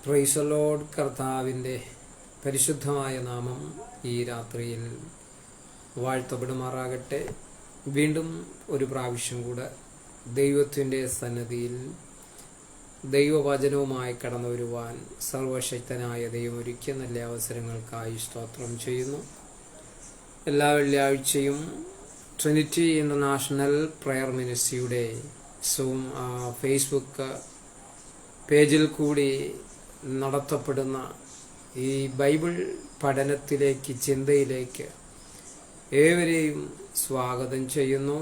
Price the Lord. കർത്താവിൻ്റെ പരിശുദ്ധമായ നാമം ഈ രാത്രിയിൽ വാഴ്ത്തപ്പെടുമാറാകട്ടെ. വീണ്ടും ഒരു പ്രാവശ്യം കൂടെ ദൈവത്തിൻ്റെ സന്നിധിയിൽ ദൈവവചനവുമായി കടന്നു വരുവാൻ സർവശക്തനായ ദൈവം ഒരുക്കിയ നല്ല അവസരങ്ങൾക്കായി സ്തോത്രം ചെയ്യുന്നു. എല്ലാ വെള്ളിയാഴ്ചയും ട്രിനിറ്റി ഇൻ്റർനാഷണൽ പ്രയർ മിനിസ്ട്രിയുടെ ഫേസ്ബുക്ക് പേജിൽ കൂടി നടത്തപ്പെടുന്ന ഈ ബൈബിൾ പഠനത്തിലേക്ക്, ചിന്തയിലേക്ക് ഏവരെയും സ്വാഗതം ചെയ്യുന്നു.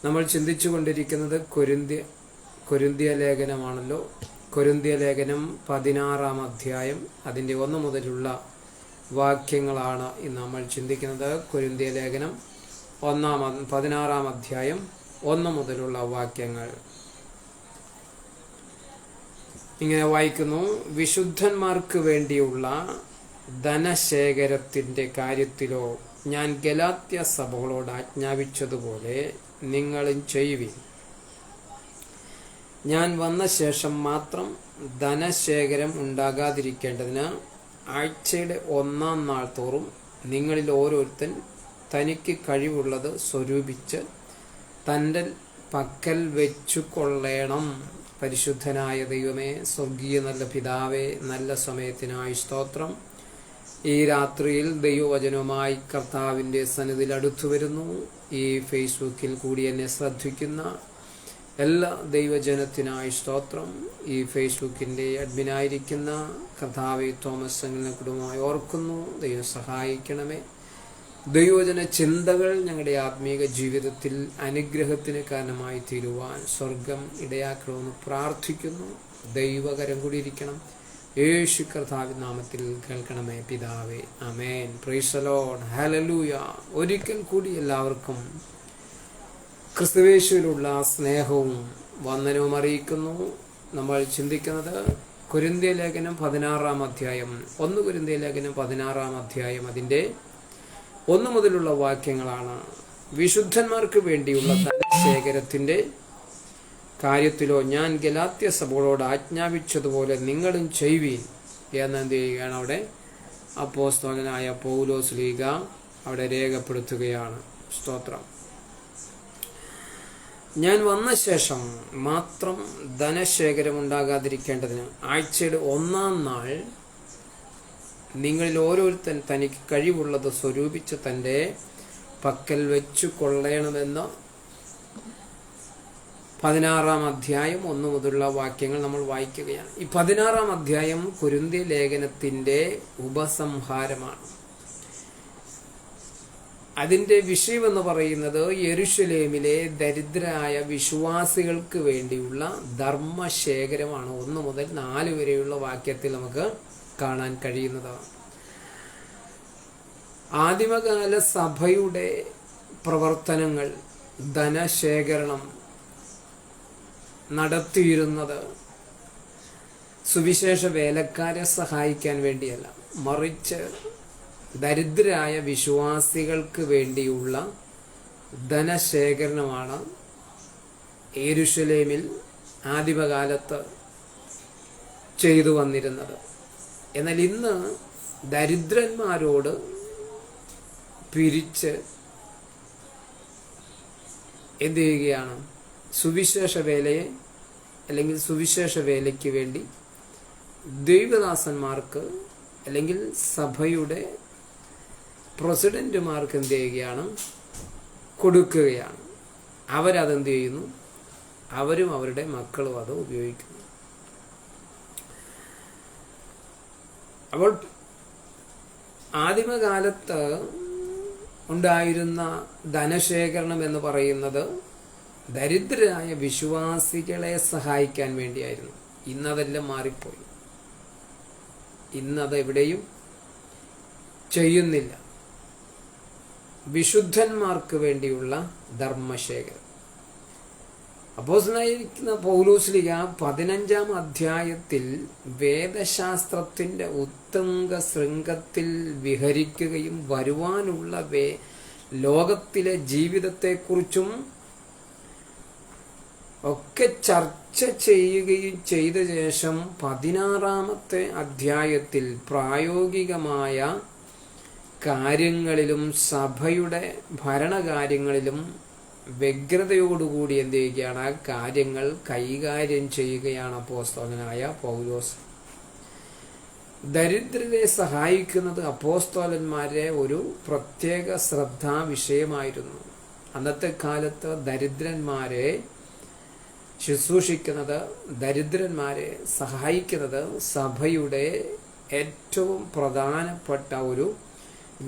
നമ്മൾ ചിന്തിച്ചു കൊണ്ടിരിക്കുന്നത് കൊരിന്ത്യ ലേഖനമാണല്ലോ. കൊരിന്ത്യ ലേഖനം 16-ാം അധ്യായം, അതിൻ്റെ 1 മുതലുള്ള വാക്യങ്ങളാണ് ഇന്ന് നമ്മൾ ചിന്തിക്കുന്നത്. കൊരിന്ത്യ ലേഖനം 16-ാം അധ്യായം 1 മുതലുള്ള വാക്യങ്ങൾ ഇങ്ങനെ വായിക്കുന്നു. വിശുദ്ധന്മാർക്ക് വേണ്ടിയുള്ള ധനശേഖരത്തിൻ്റെ കാര്യത്തിലോ ഞാൻ ഗലാത്യ സഭകളോട് ആജ്ഞാപിച്ചതുപോലെ നിങ്ങളും ചെയ്യുവിൻ. ഞാൻ വന്ന ശേഷം മാത്രം ധനശേഖരം ഉണ്ടാകാതിരിക്കേണ്ടതിന് ആഴ്ചയുടെ 1-ാം നാൾ തോറും നിങ്ങളിൽ ഓരോരുത്തൻ തനിക്ക് കഴിവുള്ളത് സ്വരൂപിച്ച് തൻ്റെ പക്കൽ വെച്ചു കൊള്ളേണം. പരിശുദ്ധനായ ദൈവമേ, സ്വർഗീയ നല്ല പിതാവേ, നല്ല സമയത്തിനായി സ്തോത്രം. ഈ രാത്രിയിൽ ദൈവവചനവുമായി കർത്താവിൻ്റെ സന്നിധിയിൽ അടുത്തു വരുന്നു. ഈ ഫേസ്ബുക്കിൽ കൂടി എന്നെ ശ്രദ്ധിക്കുന്ന എല്ലാ ദൈവജനത്തിനായി സ്തോത്രം. ഈ ഫേസ്ബുക്കിൻ്റെ അഡ്മിനായിരിക്കുന്ന കർത്താവെ തോമസ് എന്ന കുടുംബമായി ഓർക്കുന്നു. ദൈവം സഹായിക്കണമേ. ദൈവവചന ചിന്തകൾ ഞങ്ങളുടെ ആത്മീക ജീവിതത്തിൽ അനുഗ്രഹത്തിന് കാരണമായി തീരുവാൻ സ്വർഗം ഇടയാക്കണമെന്ന് പ്രാർത്ഥിക്കുന്നു. ദൈവകരം കൂടിയിരിക്കണം. യേശു കർത്താവിൻ നാമത്തിൽ കേൾക്കണമേ പിതാവേ, ആമേൻ. പ്രൈസ് ദി ലോർഡ്, ഹല്ലേലൂയ. ഒരിക്കൽ കൂടി എല്ലാവർക്കും ക്രിസ്തുയേശുവിലുള്ള സ്നേഹവും വന്ദനവും അറിയിക്കുന്നു. നമ്മൾ ചിന്തിക്കുന്നത് കൊരിന്ത്യ ലേഖനം 16-ാം അധ്യായം, 1 കൊരിന്ത്യ ലേഖനം 16-ാം അധ്യായം അതിൻ്റെ 1 മുതലുള്ള വാക്യങ്ങളാണ്. വിശുദ്ധന്മാർക്ക് വേണ്ടിയുള്ള ധനശേഖരത്തിൻ്റെ കാര്യത്തിലോ ഞാൻ ഗലാത്യ സഭകളോട് ആജ്ഞാപിച്ചതുപോലെ നിങ്ങളും ചെയ്യുവീൻ എന്നെന്ത് ചെയ്യുകയാണ് അവിടെ അപ്പോസ്തലനായ പൗലോസ് ശ്ലീഹ അവിടെ രേഖപ്പെടുത്തുകയാണ്. സ്തോത്രം. ഞാൻ വന്ന ശേഷം മാത്രം ധനശേഖരം ഉണ്ടാകാതിരിക്കേണ്ടതിന് ആഴ്ചയുടെ 1-ാം നാൾ നിങ്ങളിൽ ഓരോരുത്തൻ തനിക്ക് കഴിവുള്ളത് സ്വരൂപിച്ച് തൻ്റെ പക്കൽ വെച്ചു കൊള്ളണമെന്ന് 16-ാം അധ്യായം 1 മുതലുള്ള വാക്യങ്ങൾ നമ്മൾ വായിക്കുകയാണ്. ഈ 16-ാം അധ്യായം കൊരിന്ത്യ ലേഖനത്തിൻ്റെ ഉപസംഹാരമാണ്. അതിൻ്റെ വിഷയമെന്ന് പറയുന്നത് യെരുശലേമിലെ ദരിദ്രരായ വിശ്വാസികൾക്ക് വേണ്ടിയുള്ള ധർമ്മശേഖരമാണ്. 1 മുതൽ 4 വരെയുള്ള വാക്യത്തിൽ നമുക്ക് കാണാൻ കഴിയുന്നതാണ്. ആദിമകാല സഭയുടെ പ്രവർത്തനങ്ങൾ, ധനശേഖരണം നടത്തിയിരുന്നത് സുവിശേഷ വേലക്കാരെ സഹായിക്കാൻ വേണ്ടിയല്ല, മറിച്ച് ദരിദ്രരായ വിശ്വാസികൾക്ക് വേണ്ടിയുള്ള ധനശേഖരണമാണ് യെരുശലേമിൽ ആദിമകാലത്ത് ചെയ്തു വന്നിരുന്നത്. എന്നാൽ ഇന്ന് ദരിദ്രന്മാരോട് പിരിച്ച് എന്ത് ചെയ്യുകയാണ്? സുവിശേഷ വേലയെ അല്ലെങ്കിൽ സുവിശേഷ വേലയ്ക്ക് വേണ്ടി ദൈവദാസന്മാർക്ക് അല്ലെങ്കിൽ സഭയുടെ പ്രസിഡന്റുമാർക്ക് എന്ത് ചെയ്യുകയാണ്? കൊടുക്കുകയാണ്. അവരതെന്ത് ചെയ്യുന്നു? അവരും അവരുടെ മക്കളും അത് ഉപയോഗിക്കുന്നു. അപ്പോൾ ആദിമകാലത്ത് ഉണ്ടായിരുന്ന ധനശേഖരണം എന്ന് പറയുന്നത് ദരിദ്രരായ വിശ്വാസികളെ സഹായിക്കാൻ വേണ്ടിയായിരുന്നു. ഇന്നതെല്ലാം മാറിപ്പോയി. ഇന്നത് എവിടെയും ചെയ്യുന്നില്ല. വിശുദ്ധന്മാർക്ക് വേണ്ടിയുള്ള ധർമ്മശേഖരം. അപ്പോസ്തലനായിരിക്കുന്ന പൗലോസ് ശ്ലീഹ 15-ാം അധ്യായത്തിൽ വേദശാസ്ത്രത്തിൻ്റെ ഉത്തുംഗ ശൃംഗത്തിൽ വിഹരിക്കുകയും വരുവാനുള്ള ലോകത്തിലെ ജീവിതത്തെക്കുറിച്ചും ഒക്കെ ചർച്ച ചെയ്യുകയും ചെയ്ത ശേഷം 16-ാമത്തെ അധ്യായത്തിൽ പ്രായോഗികമായ കാര്യങ്ങളിലും സഭയുടെ ഭരണകാര്യങ്ങളിലും വ്യഗ്രതയോടുകൂടി എന്ത് ചെയ്യുകയാണ്, ആ കാര്യങ്ങൾ കൈകാര്യം ചെയ്യുകയാണ് അപ്പോസ്തലനായ പൗലോസ്. ദരിദ്രരെ സഹായിക്കുന്നത് അപ്പോസ്തലന്മാരെ ഒരു പ്രത്യേക ശ്രദ്ധാ വിഷയമായിരുന്നു. അന്നത്തെ കാലത്ത് ദരിദ്രന്മാരെ ശുശ്രൂഷിക്കുന്നത്, ദരിദ്രന്മാരെ സഹായിക്കുന്നത് സഭയുടെ ഏറ്റവും പ്രധാനപ്പെട്ട ഒരു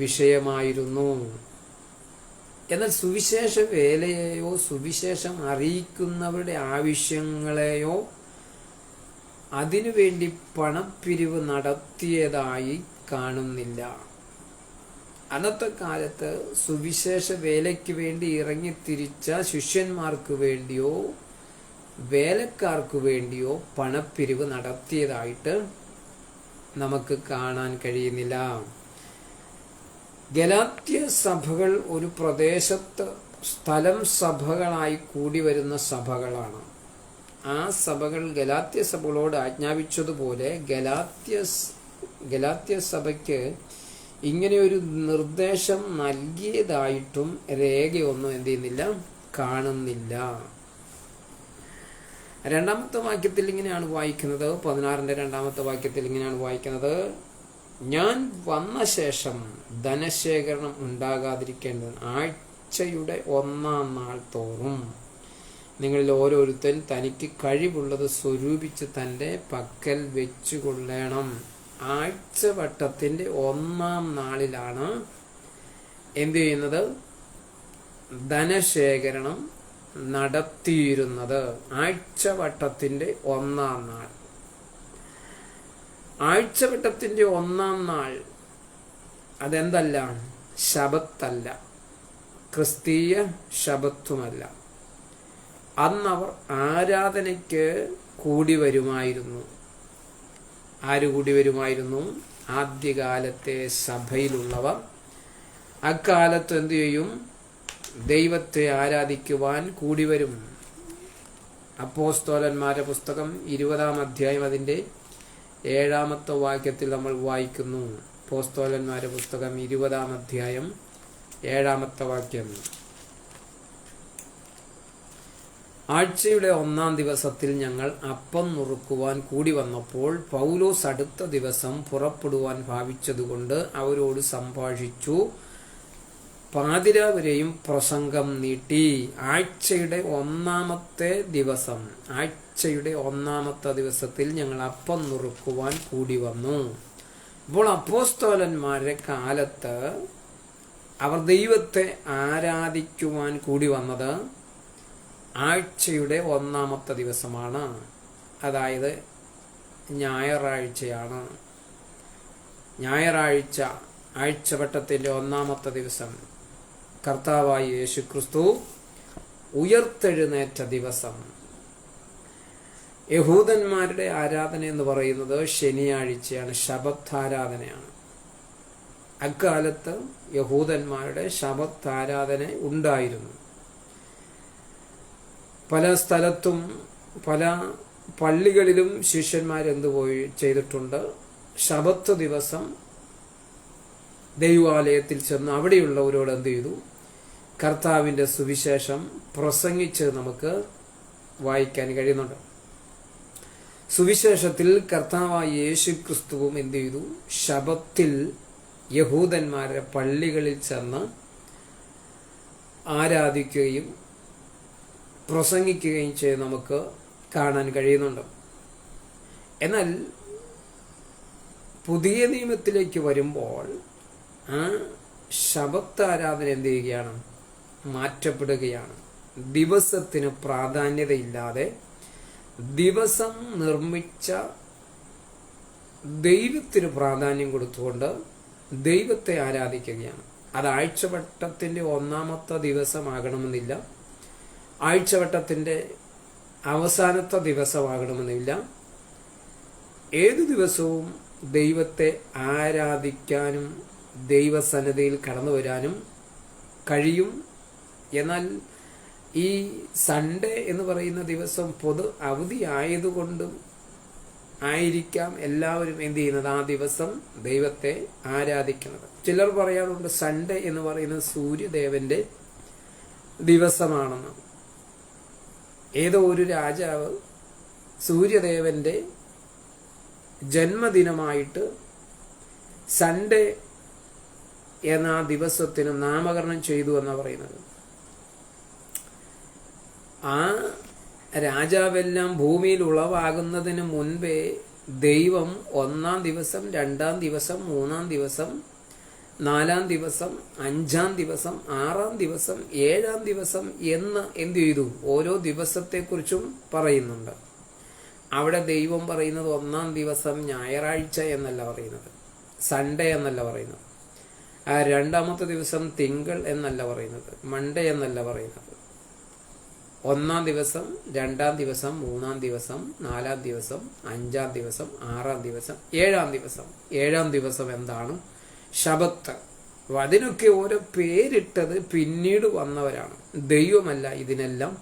വിഷയമായിരുന്നു. എന്നാൽ സുവിശേഷ വേലയെയോ സുവിശേഷം അറിയിക്കുന്നവരുടെ ആവശ്യങ്ങളെയോ അതിനുവേണ്ടി പണപ്പിരിവ് നടത്തിയതായി കാണുന്നില്ല. അന്നത്തെ കാലത്ത് സുവിശേഷ വേലയ്ക്ക് വേണ്ടി ഇറങ്ങിത്തിരിച്ച ശിഷ്യന്മാർക്ക് വേണ്ടിയോ വേലക്കാർക്ക് വേണ്ടിയോ പണപ്പിരിവ് നടത്തിയതായിട്ട് നമുക്ക് കാണാൻ കഴിയുന്നില്ല. ഗലാത്യ സഭകൾ ഒരു പ്രദേശത്ത് സ്ഥലം സഭകളായി കൂടി വരുന്ന സഭകളാണ്. ആ സഭകൾ ഗലാത്യ സഭകളോട് ആജ്ഞാപിച്ചതുപോലെ ഗലാത്യ സഭയ്ക്ക് ഇങ്ങനെ ഒരു നിർദ്ദേശം നൽകിയതായിട്ടും രേഖയൊന്നും എന്ത് ചെയ്യുന്നില്ല, കാണുന്നില്ല. 2-ാമത്തെ വാക്യത്തിൽ ഇങ്ങനെയാണ് വായിക്കുന്നത്, 16-ന്റെ 2-ാമത്തെ വാക്യത്തിൽ ഇങ്ങനെയാണ് വായിക്കുന്നത്: ഞാൻ വന്ന ശേഷം ധനശേഖരണം ഉണ്ടാകാതിരിക്കേണ്ടത് ആഴ്ചയുടെ 1-ാം നാൾ തോറും നിങ്ങളിൽ ഓരോരുത്തൻ തനിക്ക് കഴിവുള്ളത് സ്വരൂപിച്ച് തൻ്റെ പക്കൽ വെച്ചുകൊള്ളണം. ആഴ്ചവട്ടത്തിന്റെ 1-ാം നാളിലാണ് എന്ത് ചെയ്യുന്നത്, ധനശേഖരണം നടത്തിയിരുന്നത്. ആഴ്ചവട്ടത്തിന്റെ 1-ാം നാൾ. ആഴ്ചവട്ടത്തിന്റെ 1-ാം നാൾ അതെന്തല്ല, ശബത്തല്ല, ക്രിസ്തീയ ശബത്തുമല്ല. അന്നവർ ആരാധനയ്ക്ക് കൂടി വരുമായിരുന്നു. ആര് കൂടി വരുമായിരുന്നു? ആദ്യകാലത്തെ സഭയിലുള്ളവർ അക്കാലത്ത് എന്തു ചെയ്യും? ദൈവത്തെ ആരാധിക്കുവാൻ കൂടി വരും. അപ്പോസ്തലന്മാരുടെ പുസ്തകം 20-ാം അധ്യായം അതിൻ്റെ 7-ാമത്തെ വാക്യത്തിൽ നമ്മൾ വായിക്കുന്നു. അപ്പോസ്തലന്മാരുടെ പുസ്തകം 20-ാം അധ്യായം 7-ാമത്തെ വാക്യം: ആഴ്ചയുടെ 1-ാം ദിവസത്തിൽ ഞങ്ങൾ അപ്പം നുറുക്കുവാൻ കൂടി വന്നപ്പോൾ പൗലോസ് അടുത്ത ദിവസം പുറപ്പെടുവാൻ ഭാവിച്ചതുകൊണ്ട് അവരോട് സംഭാഷിച്ചു. പാതിരാവരെയും പ്രസംഗം നീട്ടി. ആഴ്ചയുടെ 1-ാമത്തെ ദിവസത്തിൽ ഞങ്ങൾ അപ്പം നുറുക്കുവാൻ കൂടി വന്നു. അപ്പോൾ അപ്പോസ്തലന്മാരുടെ കാലത്ത് അവർ ദൈവത്തെ ആരാധിക്കുവാൻ കൂടി വന്നത് ആഴ്ചയുടെ 1-ാമത്തെ ദിവസമാണ്. അതായത് ഞായറാഴ്ചയാണ്. ഞായറാഴ്ച, ആഴ്ചവട്ടത്തിന്റെ 1-ാമത്തെ ദിവസം, കർത്താവായ യേശുക്രിസ്തു ഉയർത്തെഴുന്നേറ്റ ദിവസം. യഹൂദന്മാരുടെ ആരാധന എന്ന് പറയുന്നത് ശനിയാഴ്ചയാണ്, ശബത്ത് ആരാധനയാണ്. അക്കാലത്ത് യഹൂദന്മാരുടെ ശബത്ത് ആരാധന ഉണ്ടായിരുന്നു. പല സ്ഥലത്തും പല പള്ളികളിലും ശിഷ്യന്മാരെന്ത് ചെയ്തിട്ടുണ്ട്, ശബത്ത് ദിവസം ദൈവാലയത്തിൽ ചെന്ന് അവിടെയുള്ളവരോട് എന്ത് ചെയ്തു, കർത്താവിൻ്റെ സുവിശേഷം പ്രസംഗിച്ച് നമുക്ക് വായിക്കാൻ കഴിയുന്നുണ്ട്. സുവിശേഷത്തിൽ കർത്താവായ യേശു ക്രിസ്തുവും എന്ത് ചെയ്തു, ശബത്തിൽ യഹൂദന്മാരുടെ പള്ളികളിൽ ചെന്ന് ആരാധിക്കുകയും പ്രസംഗിക്കുകയും ചെയ്ത് നമുക്ക് കാണാൻ കഴിയുന്നുണ്ട്. എന്നാൽ പുതിയ നിയമത്തിലേക്ക് വരുമ്പോൾ ആ ശബത്ത് ആരാധന എന്ത് ചെയ്യുകയാണ്, മാറ്റപ്പെടുകയാണ്. ദിവസത്തിന് പ്രാധാന്യതയില്ലാതെ ദിവസം നിർമ്മിച്ച ദൈവത്തിന് പ്രാധാന്യം കൊടുത്തുകൊണ്ട് ദൈവത്തെ ആരാധിക്കുകയാണ്. അത് ആഴ്ചവട്ടത്തിന്റെ 1-ാമത്തെ ദിവസമാകണമെന്നില്ല, ആഴ്ചവട്ടത്തിന്റെ അവസാനത്തെ ദിവസമാകണമെന്നില്ല. ഏതു ദിവസവും ദൈവത്തെ ആരാധിക്കാനും ദൈവസന്നിധിയിൽ കടന്നു വരാനും കഴിയും. എന്നാൽ ഈ സൺഡേ എന്ന് പറയുന്ന ദിവസം പൊതു അവധി ആയതുകൊണ്ടും ആയിരിക്കാം എല്ലാവരും എന്ത് ചെയ്യുന്നത്, ആ ദിവസം ദൈവത്തെ ആരാധിക്കുന്നത്. ചിലർ പറയാറുണ്ട് സൺഡേ എന്ന് പറയുന്നത് സൂര്യദേവന്റെ ദിവസമാണെന്ന്. ഏതോ ഒരു രാജാവ് സൂര്യദേവന്റെ ജന്മദിനമായിട്ട് സൺഡേ എന്ന ആ ദിവസത്തിന് നാമകരണം ചെയ്തു എന്നാണ് പറയുന്നത്. ആ രാജാവെല്ലാം ഭൂമിയിൽ ഉളവാകുന്നതിന് മുൻപേ ദൈവം 1-ാം ദിവസം, 2-ാം ദിവസം, 3-ാം ദിവസം, 4-ാം ദിവസം, 5-ാം ദിവസം, 6-ാം ദിവസം, 7-ാം ദിവസം എന്ന് എന്ത് ചെയ്തു, ഓരോ ദിവസത്തെക്കുറിച്ചും പറയുന്നുണ്ട്. അവിടെ ദൈവം പറയുന്നത് 1-ാം ദിവസം ഞായറാഴ്ച എന്നല്ല പറയുന്നത്, സൺഡേ എന്നല്ല പറയുന്നത്. 2-ാമത്തെ ദിവസം തിങ്കൾ എന്നല്ല പറയുന്നത്, മൺഡേ എന്നല്ല പറയുന്നത്. 1-ാം ദിവസം, 2-ാം ദിവസം, 3-ാം ദിവസം, 4-ാം ദിവസം, 5-ാം ദിവസം, 6-ാം ദിവസം, 7-ാം ദിവസം. 7-ാം ദിവസം എന്താണ്? ശബത്ത്. അതിനൊക്കെ ഓരോ പേരിട്ടത് പിന്നീട് വന്നവരാണ്, ദൈവമല്ല ഇതിനെല്ലാം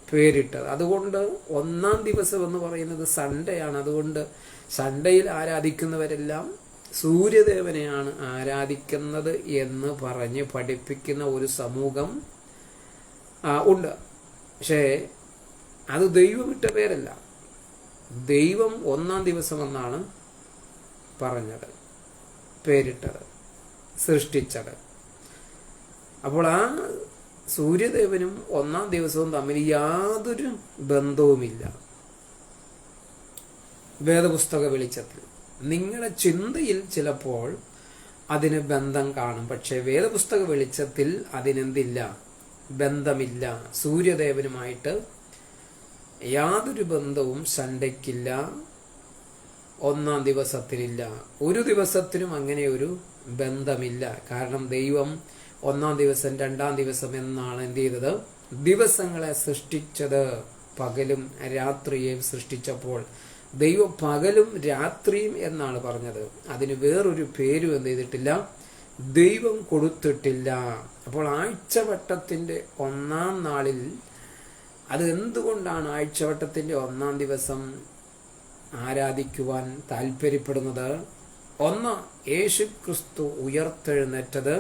പേരിട്ടത്. അതുകൊണ്ട് 1-ാം ദിവസം എന്ന് പറയുന്നത് സൺഡേ ആണ്. അതുകൊണ്ട് സൺഡേയിൽ ആരാധിക്കുന്നവരെല്ലാം സൂര്യദേവനെയാണ് ആരാധിക്കുന്നത് എന്ന് പറഞ്ഞ് പഠിപ്പിക്കുന്ന ഒരു സമൂഹം ഉണ്ട്. പക്ഷേ അത് ദൈവമിട്ട പേരല്ല. ദൈവം 1-ാം ദിവസം എന്നാണ് പറഞ്ഞത്, പേരിട്ടത്, സൃഷ്ടിച്ചത്. അപ്പോൾ ആ സൂര്യദേവനും 1-ാം ദിവസവും തമ്മിൽ യാതൊരു ബന്ധവുമില്ല. വേദപുസ്തക വെളിച്ചത്തിൽ നിങ്ങളുടെ ചിന്തയിൽ ചിലപ്പോൾ അതിന് ബന്ധം കാണും, പക്ഷെ വേദപുസ്തക വെളിച്ചത്തിൽ അതിനെന്തില്ല, ബന്ധമില്ല. സൂര്യദേവനുമായിട്ട് യാതൊരു ബന്ധവും സൺഡേക്കില്ല, 1-ാം ദിവസത്തിനില്ല. ഒരു ദിവസത്തിനും അങ്ങനെ ഒരു ബന്ധമില്ല. കാരണം ദൈവം 1-ാം ദിവസം, 2-ാം ദിവസം എന്നാണ് എന്ത് ചെയ്തത്, ദിവസങ്ങളെ സൃഷ്ടിച്ചത്. പകലും രാത്രിയെയും സൃഷ്ടിച്ചപ്പോൾ ദൈവം പകലും രാത്രിയും എന്നാണ് പറഞ്ഞത്. അതിന് വേറൊരു പേരും എന്ത് ചെയ്തിട്ടില്ല, ദൈവം കൊടുത്തിട്ടില്ല. അപ്പോൾ ആഴ്ചവട്ടത്തിന്റെ 1-ാം നാളിൽ, അത് എന്തുകൊണ്ടാണ് ആഴ്ചവട്ടത്തിന്റെ 1-ാം ദിവസം ആരാധിക്കുവാൻ താല്പര്യപ്പെടുന്നത്? ഒന്ന്, യേശു ക്രിസ്തു ഉയർത്തെഴുന്നേറ്റത്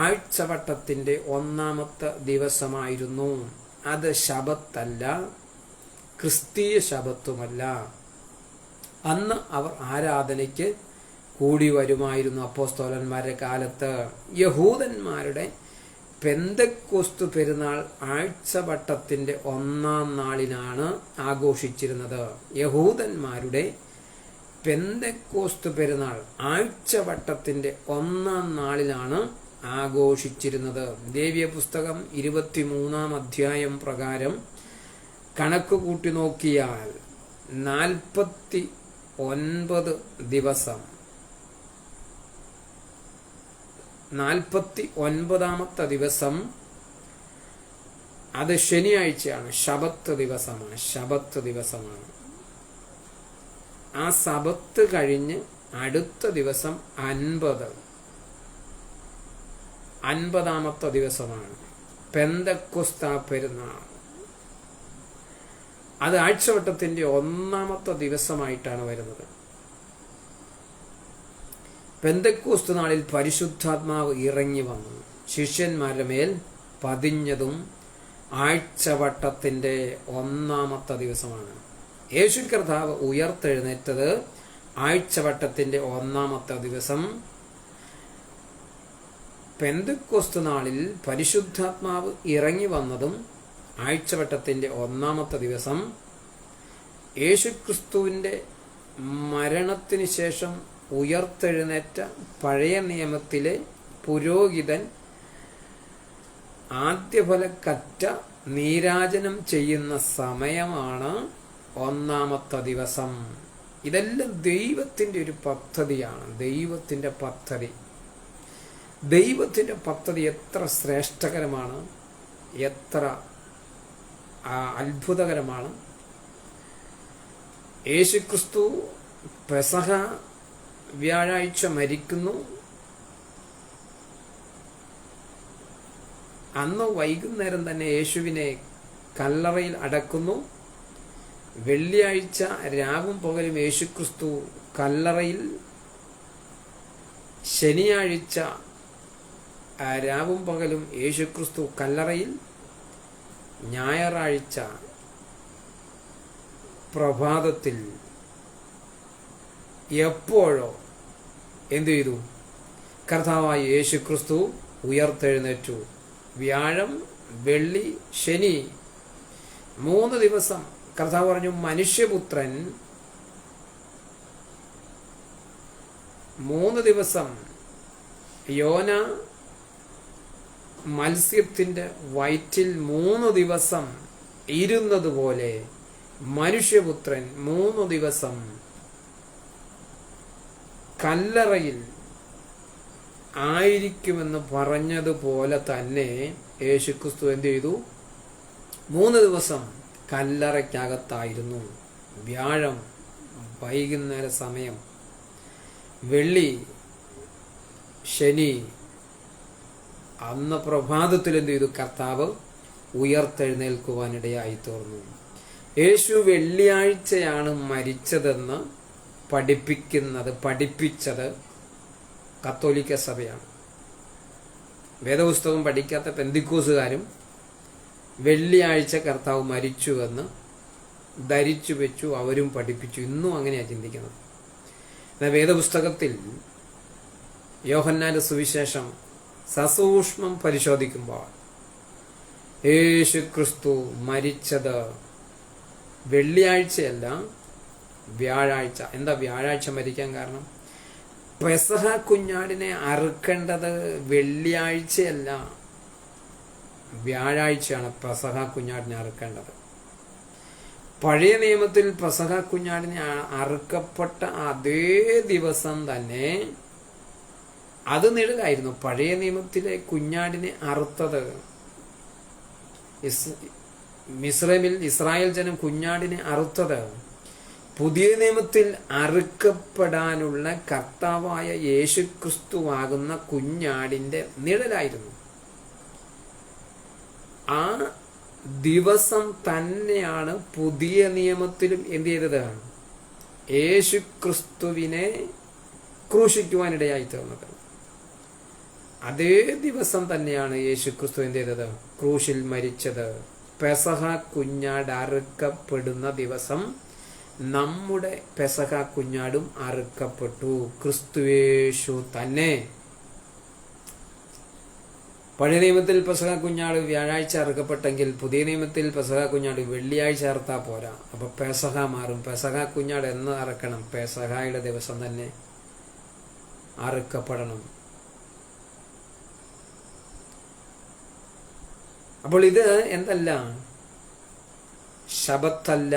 ആഴ്ചവട്ടത്തിന്റെ 1-ാമത്തെ ദിവസമായിരുന്നു. അത് ശബത്തല്ല, ക്രിസ്തീയ ശബത്തുമല്ല. അന്ന് അവർ ആരാധനയ്ക്ക് കൂടി വരുമായിരുന്നു. അപ്പോസ്തലന്മാരുടെ കാലത്ത് യഹൂദന്മാരുടെ പെന്തക്കോസ്തു പെരുന്നാൾ ആഴ്ചവട്ടത്തിന്റെ 1-ാം നാളിനാണ് ആഘോഷിച്ചിരുന്നത്. യഹൂദന്മാരുടെ പെന്തക്കോസ്തു പെരുന്നാൾ ആഴ്ചവട്ടത്തിന്റെ 1-ാം നാളിലാണ് ആഘോഷിച്ചിരുന്നത്. ലേവ്യ പുസ്തകം 23-ാം അധ്യായം പ്രകാരം കണക്ക് കൂട്ടി നോക്കിയാൽ 49 ദിവസം, 49ാമത്തെ ദിവസം അത് ശനിയാഴ്ചയാണ്, ശബത്ത് ദിവസമാണ്. ശബത്ത് ദിവസമാണ്. ആ ശബത്ത് കഴിഞ്ഞ് അടുത്ത ദിവസം 50ാമത്തെ ദിവസമാണ് പെന്തക്കോസ്ത പെരുന്നാൾ. അത് ആഴ്ചവട്ടത്തിന്റെ 1-ാമത്തെ ദിവസമായിട്ടാണ് വരുന്നത്. പെന്തക്കോസ്ത് നാളിൽ പരിശുദ്ധാത്മാവ് ഇറങ്ങി വന്നു ശിഷ്യന്മാരുടെ മേൽ പതിഞ്ഞതും ആഴ്ചവട്ടത്തിന്റെ 1-ാമത്തെ ദിവസമാണ്. യേശു കർത്താവ് ഉയർത്തെഴുന്നേറ്റത് ആഴ്ചവട്ടത്തിന്റെ 1-ാമത്തെ ദിവസം. പെന്തക്കോസ്ത് നാളിൽ പരിശുദ്ധാത്മാവ് ഇറങ്ങി വന്നതും ആഴ്ചവട്ടത്തിന്റെ 1-ാമത്തെ ദിവസം. യേശുക്രിസ്തുവിന്റെ മരണത്തിന് ശേഷം ഉയർത്തെഴുന്നേറ്റ പഴയ നിയമത്തിലെ പുരോഹിതൻ ആദ്യഫലക്കറ്റ നീരാജനം ചെയ്യുന്ന സമയമാണ് 1-ാമത്തെ ദിവസം. ഇതെല്ലാം ദൈവത്തിന്റെ ഒരു പദ്ധതിയാണ്. ദൈവത്തിന്റെ പദ്ധതി എത്ര ശ്രേഷ്ഠകരമാണ്, എത്ര അത്ഭുതകരമാണ്. യേശുക്രിസ്തു പെസഹ വ്യാഴാഴ്ച മരിക്കുന്നു. അന്ന് വൈകുന്നേരം തന്നെ യേശുവിനെ കല്ലറയിൽ അടക്കുന്നു. വെള്ളിയാഴ്ച രാവും പകലും യേശുക്രിസ്തു കല്ലറയിൽ, ശനിയാഴ്ച രാവും പകലും യേശുക്രിസ്തു കല്ലറയിൽ, ഞായറാഴ്ച പ്രഭാതത്തിൽ എപ്പോഴോ എന്തു ചെയ്തു? കർത്താവായ യേശുക്രിസ്തു ഉയർത്തെഴുന്നേറ്റു. വ്യാഴം, വെള്ളി, ശനി 3 ദിവസം കർത്താവ് പറഞ്ഞു, മനുഷ്യപുത്രൻ 3 ദിവസം യോന മത്സ്യത്തിന്റെ വയറ്റിൽ 3 ദിവസം ഇരുന്നതുപോലെ മനുഷ്യപുത്രൻ 3 ദിവസം കല്ലറയിൽ ആയിരിക്കുമെന്ന് പറഞ്ഞതുപോലെ തന്നെ യേശുക്രിസ്തു എന്ത് ചെയ്തു? 3 ദിവസം കല്ലറയ്ക്കകത്തായിരുന്നു. വ്യാഴം വൈകുന്നേര സമയം, വെള്ളി, ശനി, അന്ന് പ്രഭാതത്തിൽ എന്ത് ചെയ്തു? കർത്താവ് ഉയർത്തെഴുന്നേൽക്കുവാനിടയായി തീർന്നു. യേശു വെള്ളിയാഴ്ചയാണ് മരിച്ചതെന്ന് പഠിപ്പിച്ചത് കത്തോലിക്ക സഭയാണ്. വേദപുസ്തകം പഠിക്കാത്ത പെന്തിക്കോസുകാരും വെള്ളിയാഴ്ച കർത്താവ് മരിച്ചുവെന്ന് ധരിച്ചു വെച്ചു, അവരും പഠിപ്പിച്ചു. ഇന്നും അങ്ങനെയാണ് ചിന്തിക്കുന്നത്. എന്നാൽ വേദപുസ്തകത്തിൽ യോഹന്നാന്റെ സുവിശേഷം സസൂക്ഷ്മം പരിശോധിക്കുമ്പോൾ യേശു ക്രിസ്തു മരിച്ചത് വെള്ളിയാഴ്ചയല്ല, വ്യാഴാഴ്ച. എന്താ വ്യാഴാഴ്ച മരിക്കാൻ കാരണം? പെസഹ കുഞ്ഞാടിനെ അറുക്കേണ്ടത് വെള്ളിയാഴ്ചയല്ല, വ്യാഴാഴ്ചയാണ് പെസഹ കുഞ്ഞാടിനെ അറുക്കേണ്ടത്. പഴയ നിയമത്തിൽ പെസഹ കുഞ്ഞാടിനെ അറുക്കപ്പെട്ട അതേ ദിവസം തന്നെ, അത് നിഴലായിരുന്നു. പഴയ നിയമത്തിലെ കുഞ്ഞാടിനെ അറുത്തത്, മിസ്രൈമിൽ ഇസ്രായേൽ ജനം കുഞ്ഞാടിനെ അറുത്തത് പുതിയ നിയമത്തിൽ അറുക്കപ്പെടാനുള്ള കർത്താവായ യേശുക്രിസ്തുവാകുന്ന കുഞ്ഞാടിന്റെ നിഴലായിരുന്നു. ആ ദിവസം തന്നെയാണ് പുതിയ നിയമത്തിലും എന്ത് ചെയ്തത്? യേശുക്രിസ്തുവിനെ ക്രൂശിക്കുവാനിടയായി തീർന്നത്. അതേ ദിവസം തന്നെയാണ് യേശുക്രിസ്തു എന്ത് ചെയ്തത്? ക്രൂശിൽ മരിച്ചത്. പെസഹ കുഞ്ഞാട് അറുക്കപ്പെടുന്ന ദിവസം നമ്മുടെ പെസഹ കുഞ്ഞാടും അറുക്കപ്പെട്ടു. ക്രിസ്തുയേശു തന്നെ. പഴയ നിയമത്തിൽ പെസഹ കുഞ്ഞാട് വ്യാഴാഴ്ച അറുക്കപ്പെട്ടെങ്കിൽ പുതിയ നിയമത്തിൽ പെസഹ കുഞ്ഞാട് വെള്ളിയാഴ്ച അറുത്താ പോരാ. അപ്പൊ പെസഹ മാറും. പെസഹ കുഞ്ഞാട് എന്ന് അറക്കണം? പെസഹയുടെ ദിവസം തന്നെ അറുക്കപ്പെടണം. അപ്പോൾ ഇത് എന്തല്ല? ശബത്തല്ല.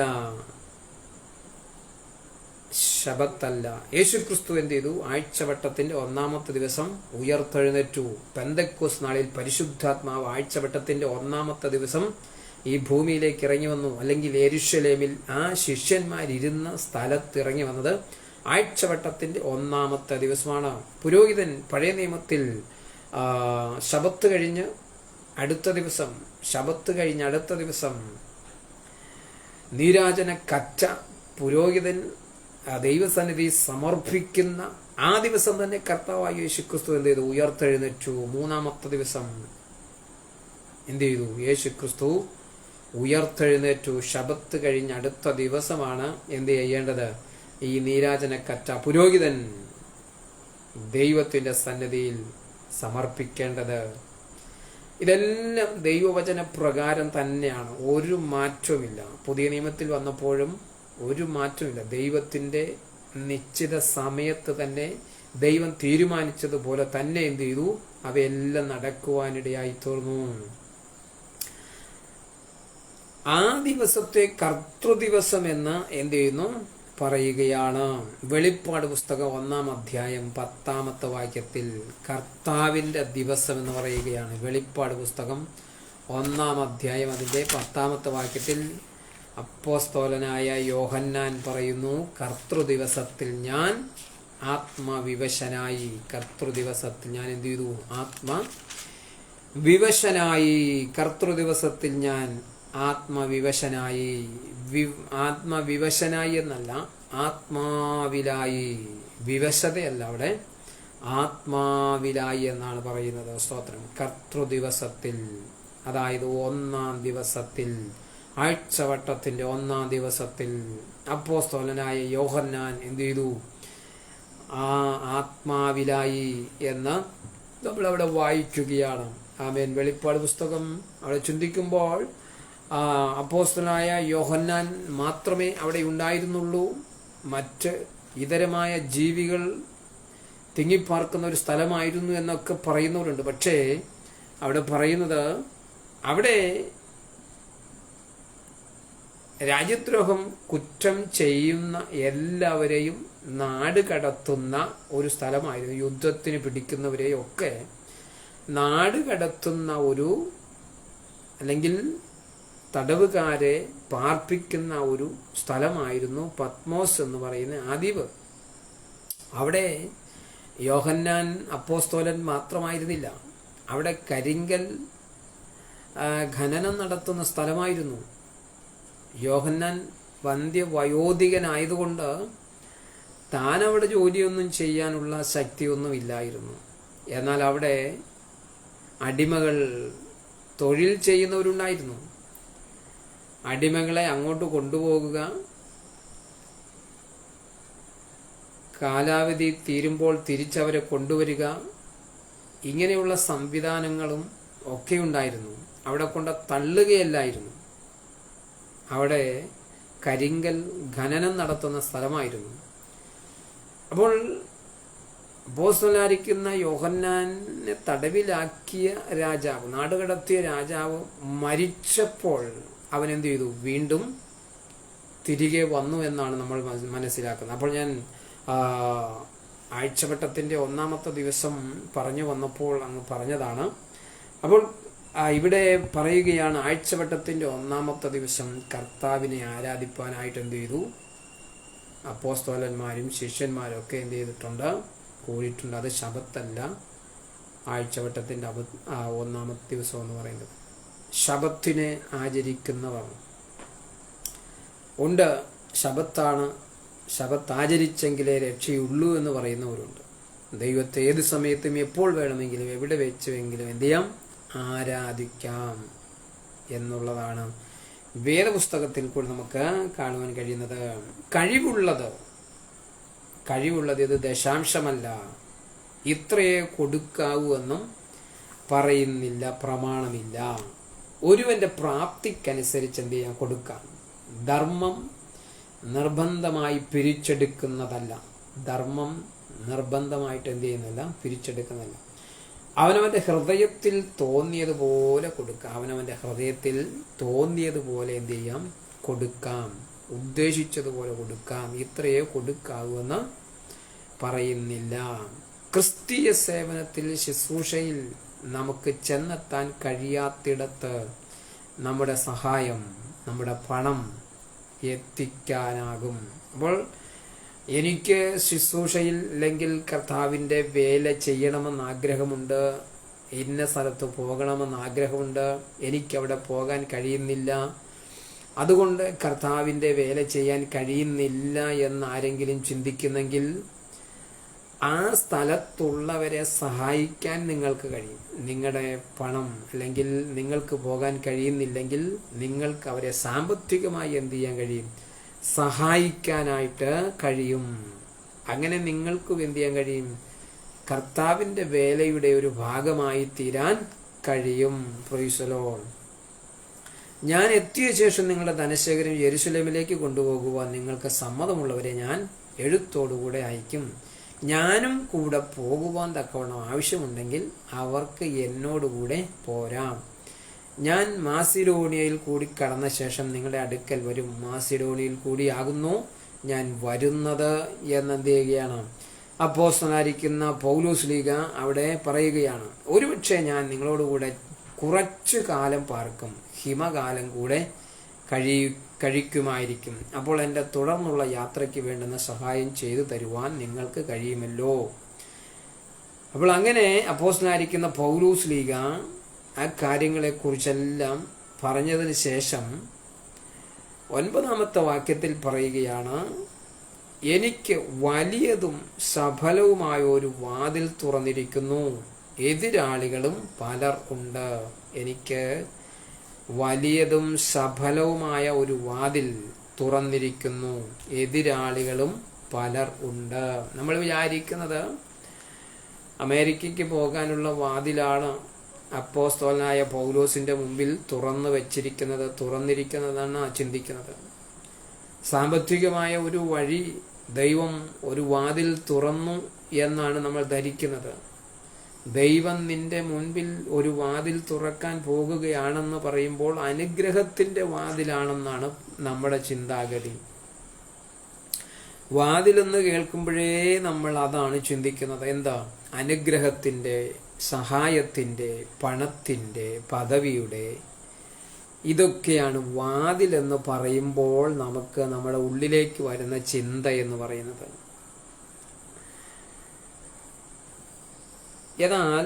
യേശുക്രിസ്തു എന്ത് ചെയ്തു? ആഴ്ചവട്ടത്തിന്റെ 1-ാമത്തെ ദിവസം ഉയർത്തെഴുന്നേറ്റു. പെന്തക്കോസ് നാളിൽ പരിശുദ്ധാത്മാവ് ആഴ്ചവട്ടത്തിന്റെ 1-ാമത്തെ ദിവസം ഈ ഭൂമിയിലേക്ക് ഇറങ്ങി വന്നു. അല്ലെങ്കിൽ യെരുശലേമിൽ ആ ശിഷ്യന്മാരിരുന്ന സ്ഥലത്ത് ഇറങ്ങി വന്നത് ആഴ്ചവട്ടത്തിന്റെ 1-ാമത്തെ ദിവസമാണ്. പുരോഹിതൻ പഴയ നിയമത്തിൽ ശബത്ത് കഴിഞ്ഞ് അടുത്ത ദിവസം, ശബത്ത് കഴിഞ്ഞ് അടുത്ത ദിവസം നീരാജന കച്ച പുരോഹിതൻ ദൈവസന്നിധി സമർപ്പിക്കുന്ന ആ ദിവസം തന്നെ കർത്താവായ യേശുക്രിസ്തു എന്ത് ചെയ്തു? ഉയർത്തെഴുന്നേറ്റു. 3-ാമത്തെ ദിവസം എന്ത് ചെയ്തു? യേശുക്രിസ്തു ഉയർത്തെഴുന്നേറ്റു. ശബത്ത് കഴിഞ്ഞ് അടുത്ത ദിവസമാണ് എന്ത് ചെയ്യേണ്ടത്? ഈ നീരാജന കറ്റ പുരോഹിതൻ ദൈവത്തിന്റെ സന്നിധിയിൽ സമർപ്പിക്കേണ്ടത്. ഇതെല്ലാം ദൈവവചന പ്രകാരം തന്നെയാണ്. ഒരു മാറ്റവുമില്ല. പുതിയ നിയമത്തിൽ വന്നപ്പോഴും ഒരു മാറ്റമില്ല. ദൈവത്തിന്റെ നിശ്ചിത സമയത്ത് തന്നെ ദൈവം തീരുമാനിച്ചതുപോലെ തന്നെ എന്ത് ചെയ്തു? അവയെല്ലാം നടക്കുവാനിടയായി തീർന്നു. ആ ദിവസത്തെ കർത്തൃദിവസം എന്ന് എന്ത് ചെയ്യുന്നു? പറയുകയാണ്. വെളിപ്പാട് പുസ്തകം 1-ാം അധ്യായം 10-ാമത്തെ വാക്യത്തിൽ കർത്താവിന്റെ ദിവസം എന്ന് പറയുകയാണ്. വെളിപ്പാട് പുസ്തകം 1-ാം അധ്യായം അതിന്റെ 10-ാമത്തെ വാക്യത്തിൽ അപ്പോസ്തലനായ യോഹന്നാൻ പറയുന്നു, കർത്തൃദിവസത്തിൽ ഞാൻ ആത്മവിവശനായി. കർത്തൃദിവസത്തിൽ ഞാൻ എന്ത് ചെയ്തു? ആത്മവിവശനായി. കർത്തൃദിവസത്തിൽ ഞാൻ ആത്മവിവശനായി. ആത്മവിവശനായി എന്നല്ല, ആത്മാവിലായി. വിവശതയല്ല, അവിടെ ആത്മാവിലായി എന്നാണ് പറയുന്നത്. സ്തോത്രം. കർത്തൃദിവസത്തിൽ, അതായത് 1-ാം ദിവസത്തിൽ, ആഴ്ചവട്ടത്തിന്റെ 1-ാം ദിവസത്തിൽ അപ്പോസ്തലനായ യോഹന്നാൻ എന്ത് ചെയ്തു? ആ ആത്മാവിലായി എന്ന് നമ്മളവിടെ വായിക്കുകയാണ്. ആമേൻ. വെളിപ്പാട് പുസ്തകം അവിടെ ചിന്തിക്കുമ്പോൾ അപ്പോസ്തലനായ യോഹന്നാൻ മാത്രമേ അവിടെ ഉണ്ടായിരുന്നുള്ളൂ. മറ്റ് ഇതരമായ ജീവികൾ തിങ്ങിപ്പാർക്കുന്ന ഒരു സ്ഥലമായിരുന്നു എന്നൊക്കെ പറയുന്നവരുണ്ട്. പക്ഷേ അവിടെ പറയുന്നത്, അവിടെ രാജ്യദ്രോഹം കുറ്റം ചെയ്യുന്ന എല്ലാവരെയും നാട് കടത്തുന്ന ഒരു സ്ഥലമായിരുന്നു. യുദ്ധത്തിന് പിടിക്കുന്നവരെയൊക്കെ നാട് കടത്തുന്ന ഒരു, അല്ലെങ്കിൽ തടവുകാരെ പാർപ്പിക്കുന്ന ഒരു സ്ഥലമായിരുന്നു പത്മോസ് എന്ന് പറയുന്ന ആ ദ്വീപ്. അവിടെ യോഹന്നാൻ അപ്പോസ്തലൻ മാത്രമായിരുന്നില്ല, അവിടെ കരിങ്കൽ ഖനനം നടത്തുന്ന സ്ഥലമായിരുന്നു. യോഹന്നാൻ വന്ധ്യവയോധികനായതുകൊണ്ട് താനവിടെ ജോലിയൊന്നും ചെയ്യാനുള്ള ശക്തിയൊന്നുമില്ലായിരുന്നു. എന്നാൽ അവിടെ അടിമകൾ തൊഴിൽ ചെയ്യുന്നവരുണ്ടായിരുന്നു. അടിമകളെ അങ്ങോട്ട് കൊണ്ടുപോകുക, കാലാവധി തീരുമ്പോൾ തിരിച്ചവരെ കൊണ്ടുവരിക, ഇങ്ങനെയുള്ള സംവിധാനങ്ങളും ഒക്കെ ഉണ്ടായിരുന്നു. അവിടെ കൊണ്ട് തള്ളുകയല്ലായിരുന്നു, അവിടെ കരിങ്കൽ ഖനനം നടത്തുന്ന സ്ഥലമായിരുന്നു. അപ്പോൾ അപ്പോസ്തലനായിരിക്കുന്ന യോഹന്നാനെ തടവിലാക്കിയ രാജാവ്, നാടുകടത്തിയ രാജാവ് മരിച്ചപ്പോൾ അവൻ എന്ത് ചെയ്തു? വീണ്ടും തിരികെ വന്നു എന്നാണ് നമ്മൾ മനസ്സിലാക്കുന്നത്. അപ്പോൾ ഞാൻ ആഴ്ചവട്ടത്തിന്റെ 1-ാമത്തെ ദിവസം പറഞ്ഞു വന്നപ്പോൾ അങ്ങ് പറഞ്ഞതാണ്. അപ്പോൾ ഇവിടെ പറയുകയാണ്, ആഴ്ചവട്ടത്തിന്റെ 1-ാമത്തെ ദിവസം കർത്താവിനെ ആരാധിപ്പാനായിട്ട് എന്ത് ചെയ്തു? അപ്പോസ്തലന്മാരും ശിഷ്യന്മാരും ഒക്കെ എന്ത് ചെയ്തിട്ടുണ്ട്? കൂടിയിട്ടുണ്ട്. അത് ശബത്തല്ല, ആഴ്ചവട്ടത്തിന്റെ 1-ാമത്തെ ദിവസം എന്ന് പറയുന്നത്. ശബത്തിനെ ആചരിക്കുന്നവർ ഉണ്ട്. ശബത്താണ്, ശബത്ത് ആചരിച്ചെങ്കിലേ രക്ഷയുള്ളൂ എന്ന് പറയുന്നവരുണ്ട്. ദൈവത്തെ ഏത് സമയത്തും എപ്പോൾ വേണമെങ്കിലും എവിടെ വെച്ചുവെങ്കിലും എന്ത് ചെയ്യാം? ആരാധിക്കാം എന്നുള്ളതാണ് വേദപുസ്തകത്തിൽ കൂടി നമുക്ക് കാണുവാൻ കഴിയുന്നത്. കഴിവുള്ളത് ഇത് ദശാംശമല്ല, ഇത്രയേ കൊടുക്കാവൂ എന്നും പറയുന്നില്ല, പ്രമാണമില്ല. ഒരുവന്റെ പ്രാപ്തിക്കനുസരിച്ച് എന്ത് ചെയ്യാം? കൊടുക്കാം. ധർമ്മം നിർബന്ധമായി പിരിച്ചെടുക്കുന്നതല്ല. ധർമ്മം നിർബന്ധമായിട്ട് എന്ത് ചെയ്യുന്നില്ല? പിരിച്ചെടുക്കുന്നില്ല. അവനവന്റെ ഹൃദയത്തിൽ തോന്നിയതുപോലെ കൊടുക്കാം. അവനവന്റെ ഹൃദയത്തിൽ തോന്നിയതുപോലെ എന്ത് ചെയ്യാം? കൊടുക്കാം. ഉദ്ദേശിച്ചതുപോലെ കൊടുക്കാം. ഇത്രയേ കൊടുക്കാവൂന്ന് പറയുന്നില്ല. ക്രിസ്തീയ സേവനത്തിൽ, ശുശ്രൂഷയിൽ നമുക്ക് ചെന്നെത്താൻ കഴിയാത്തിടത്ത് നമ്മുടെ സഹായം, നമ്മുടെ പണം എത്തിക്കാനാകും. അപ്പോൾ എനിക്ക് ശുശ്രൂഷയിൽ അല്ലെങ്കിൽ കർത്താവിൻ്റെ വേല ചെയ്യണമെന്ന് ആഗ്രഹമുണ്ട്, ഇന്ന സ്ഥലത്ത് പോകണമെന്ന് ആഗ്രഹമുണ്ട്, എനിക്കവിടെ പോകാൻ കഴിയുന്നില്ല, അതുകൊണ്ട് കർത്താവിൻ്റെ വേല ചെയ്യാൻ കഴിയുന്നില്ല എന്ന് ആരെങ്കിലും ചിന്തിക്കുന്നെങ്കിൽ ആ സ്ഥലത്തുള്ളവരെ സഹായിക്കാൻ നിങ്ങൾക്ക് കഴിയും. നിങ്ങളുടെ പണം അല്ലെങ്കിൽ നിങ്ങൾക്ക് പോകാൻ കഴിയുന്നില്ലെങ്കിൽ നിങ്ങൾക്ക് അവരെ സാമ്പത്തികമായി എന്ത് ചെയ്യാൻ കഴിയും? സഹായിക്കാനായിട്ട് കഴിയും. അങ്ങനെ നിങ്ങൾക്കും എന്ത് ചെയ്യാൻ കഴിയും? കർത്താവിൻ്റെ വേലയുടെ ഒരു ഭാഗമായി തീരാൻ കഴിയും. Price the Lord. ഞാൻ എത്തിയ ശേഷം നിങ്ങളുടെ ധനശേഖരം യെരുശലേമിലേക്ക് കൊണ്ടുപോകുവാൻ നിങ്ങൾക്ക് സമ്മതമുള്ളവരെ ഞാൻ എഴുത്തോടുകൂടെ അയക്കും. ഞാനും കൂടെ പോകുവാൻ തക്കവണ്ണം ആവശ്യമുണ്ടെങ്കിൽ അവർക്ക് എന്നോടുകൂടെ പോരാം. ഞാൻ മാസിഡോണിയയിൽ കൂടി കടന്ന ശേഷം നിങ്ങളുടെ അടുക്കൽ വരും. മാസിഡോണിയയിൽ കൂടിയാകുന്നു ഞാൻ വരുന്നത് എന്നെന്ത് ചെയ്യുകയാണ്? അപ്പോസ്തലനായിരിക്കുന്ന പൗലോസ്ലീഗ അവിടെ പറയുകയാണ്. ഒരുപക്ഷെ ഞാൻ നിങ്ങളോടുകൂടെ കുറച്ചു കാലം പാർക്കും, ഹിമകാലം കൂടെ കഴിക്കുമായിരിക്കും. അപ്പോൾ എൻ്റെ തുടർന്നുള്ള യാത്രയ്ക്ക് വേണ്ടുന്ന സഹായം ചെയ്തു തരുവാൻ നിങ്ങൾക്ക് കഴിയുമല്ലോ. അപ്പോൾ അങ്ങനെ അപ്പോസ്തലനായിരിക്കുന്ന പൗലോസ്ലീഗ ആ കാര്യങ്ങളെക്കുറിച്ചെല്ലാം പറഞ്ഞതിന് ശേഷം 9-ാമത്തെ വാക്യത്തിൽ പറയുകയാണ്, എനിക്ക് വലിയതും സഫലവുമായ ഒരു വാതിൽ തുറന്നിരിക്കുന്നു, എതിരാളികളും പലർ ഉണ്ട്. എനിക്ക് വലിയതും സഫലവുമായ ഒരു വാതിൽ തുറന്നിരിക്കുന്നു, എതിരാളികളും പലർ ഉണ്ട്. നമ്മൾ വിചാരിക്കുന്നത് അമേരിക്കയ്ക്ക് പോകാനുള്ള വാതിലാണ് അപ്പോസ്തലനായ പൗലോസിന്റെ മുമ്പിൽ തുറന്നിരിക്കുന്നതാണ് ചിന്തിക്കുന്നത്. സാമ്പത്തികമായ ഒരു വഴി ദൈവം ഒരു വാതിൽ തുറന്നു എന്നാണ് നമ്മൾ ധരിക്കുന്നത്. ദൈവം നിന്റെ മുൻപിൽ ഒരു വാതിൽ തുറക്കാൻ പോകുകയാണെന്ന് പറയുമ്പോൾ അനുഗ്രഹത്തിന്റെ വാതിലാണെന്നാണ് നമ്മുടെ ചിന്താഗതി. വാതിലെന്ന് കേൾക്കുമ്പോഴേ നമ്മൾ അതാണ് ചിന്തിക്കുന്നത്. എന്താ? അനുഗ്രഹത്തിന്റെ, സഹായത്തിന്റെ, പണത്തിന്റെ, പദവിയുടെ, ഇതൊക്കെയാണ് വാതിലെന്ന് പറയുമ്പോൾ നമുക്ക് നമ്മുടെ ഉള്ളിലേക്ക് വരുന്ന ചിന്ത എന്ന് പറയുന്നത്. എന്നാൽ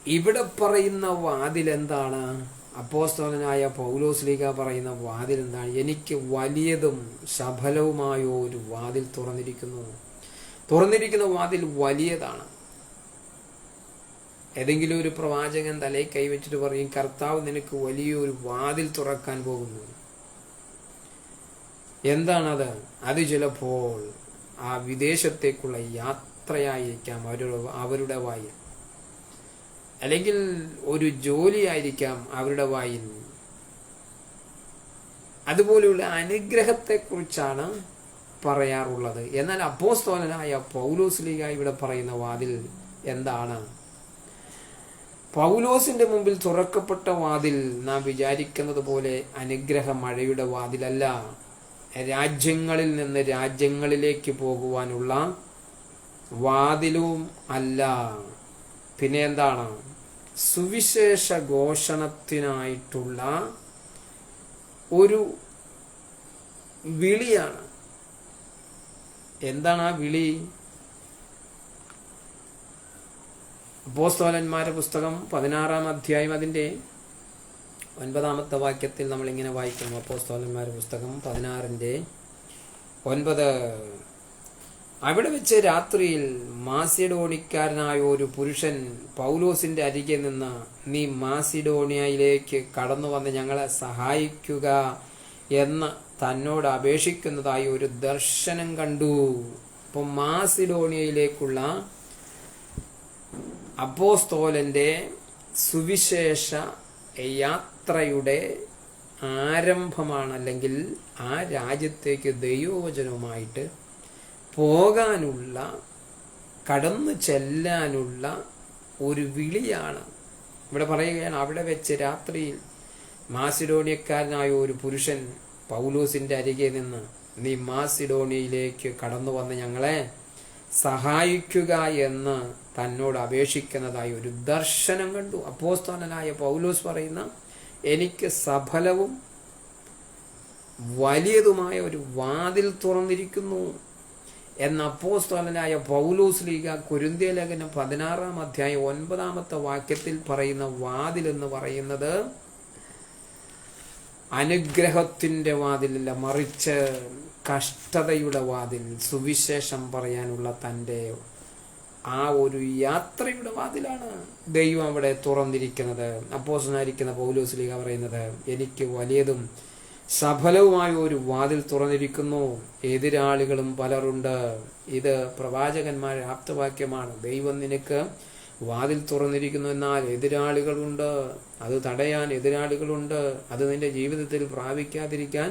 ഇവിടെ പറയുന്ന വാതിൽ എന്താണ്? അപ്പോസ്തലനായ പൗലോസ് ലീഗ പറയുന്ന വാതിൽ എന്താണ്? എനിക്ക് വലിയതും സഫലവുമായ ഒരു വാതിൽ തുറന്നിരിക്കുന്ന വാതിൽ വലിയതാണ്. ഏതെങ്കിലും ഒരു പ്രവാചകൻ തലയിൽ കൈവച്ചിട്ട് പറയും, കർത്താവ് നിനക്ക് വലിയൊരു വാതിൽ തുറക്കാൻ പോകുന്നു. എന്താണത്? അത് ചിലപ്പോൾ ആ വിദേശത്തേക്കുള്ള യാത്രയായിരിക്കാം അവരുടെ വായിൽ, അല്ലെങ്കിൽ ഒരു ജോലിയായിരിക്കാം അവരുടെ വായിൽ. അതുപോലെയുള്ള അനുഗ്രഹത്തെക്കുറിച്ചാണ് പറയാറുള്ളത്. എന്നാൽ അപ്പോസ്തലനായ പൗലോസ് ലീഗ ഇവിടെ പറയുന്ന വാതിൽ എന്താണ്? പൗലോസിന്റെ മുമ്പിൽ തുറക്കപ്പെട്ട വാതിൽ നാം വിചാരിക്കുന്നത് പോലെ അനുഗ്രഹ മഴയുടെ വാതിലല്ല. രാജ്യങ്ങളിൽ നിന്ന് രാജ്യങ്ങളിലേക്ക് പോകുവാനുള്ള വാതിലും അല്ല. പിന്നെ എന്താണ്? സുവിശേഷ ഘോഷണത്തിനായിട്ടുള്ള ഒരു വിളിയാണ്. എന്താണ് ആ വിളി? അപ്പോസ്തലന്മാരുടെ പുസ്തകം 16-ാം അധ്യായം അതിൻ്റെ 9-ാമത്തെ വാക്യത്തിൽ നമ്മൾ ഇങ്ങനെ വായിക്കുന്നു. അപ്പോസ്തലന്മാരുടെ പുസ്തകം 16-9. അവിടെ വെച്ച് രാത്രിയിൽ മാസിഡോണിക്കാരനായ ഒരു പുരുഷൻ പൗലോസിന്റെ അരികെ നിന്ന്, നീ മാസിഡോണിയയിലേക്ക് കടന്നു വന്ന് ഞങ്ങളെ സഹായിക്കുക എന്ന് തന്നോട് അപേക്ഷിക്കുന്നതായി ഒരു ദർശനം കണ്ടു. അപ്പം മാസിഡോണിയയിലേക്കുള്ള അപ്പോസ്തോലന്റെ സുവിശേഷ യാത്രയുടെ ആരംഭമാണ്, അല്ലെങ്കിൽ ആ രാജ്യത്തേക്ക് ദൈവവചനവുമായിട്ട് പോകാനുള്ള, കടന്നു ചെല്ലാനുള്ള ഒരു വിളിയാണ്. ഇവിടെ പറയുകയാണ്, അവിടെ വെച്ച് രാത്രിയിൽ മാസിഡോണിയക്കാരനായ ഒരു പുരുഷൻ പൗലോസിന്റെ അരികെ നിന്ന്, നീ മാസിഡോണിയയിലേക്ക് കടന്നു വന്ന് ഞങ്ങളെ സഹായിക്കുക എന്ന് തന്നോട് അപേക്ഷിക്കുന്നതായി ഒരു ദർശനം കണ്ടു. അപ്പോസ്തലനായ പൗലോസ് പറയുന്ന, എനിക്ക് സഫലവും വലിയതുമായ ഒരു വാതിൽ തുറന്നിരിക്കുന്നു എന്ന അപ്പോസ്തലനായ പൗലോസ് ലീഗ കൊരിന്ത്യ ലേഖനം 16-ാം അധ്യായം 9-ാമത്തെ വാക്യത്തിൽ പറയുന്ന വാതിൽ എന്ന് പറയുന്നത് അനുഗ്രഹത്തിന്റെ വാതിലല്ല, മറിച്ച് കഷ്ടതയുടെ വാതിൽ, സുവിശേഷം പറയാനുള്ള തൻ്റെ ആ ഒരു യാത്രയുടെ വാതിലാണ് ദൈവം അവിടെ തുറന്നിരിക്കുന്നത്. അപ്പോസ്തലനായിരിക്കുന്ന പൗലോസ് ലീഗ പറയുന്നത്, എനിക്ക് വലിയതും സഫലവുമായ ഒരു വാതിൽ തുറന്നിരിക്കുന്നു, എതിരാളികളും പലരുണ്ട്. ഇത് പ്രവാചകന്മാരുടെ ആപ്തവാക്യമാണ്. ദൈവം നിനക്ക് വാതിൽ തുറന്നിരിക്കുന്നു, എന്നാൽ എതിരാളികളുണ്ട്. അത് തടയാൻ എതിരാളികളുണ്ട്. അത് നിന്റെ ജീവിതത്തിൽ പ്രാപിക്കാതിരിക്കാൻ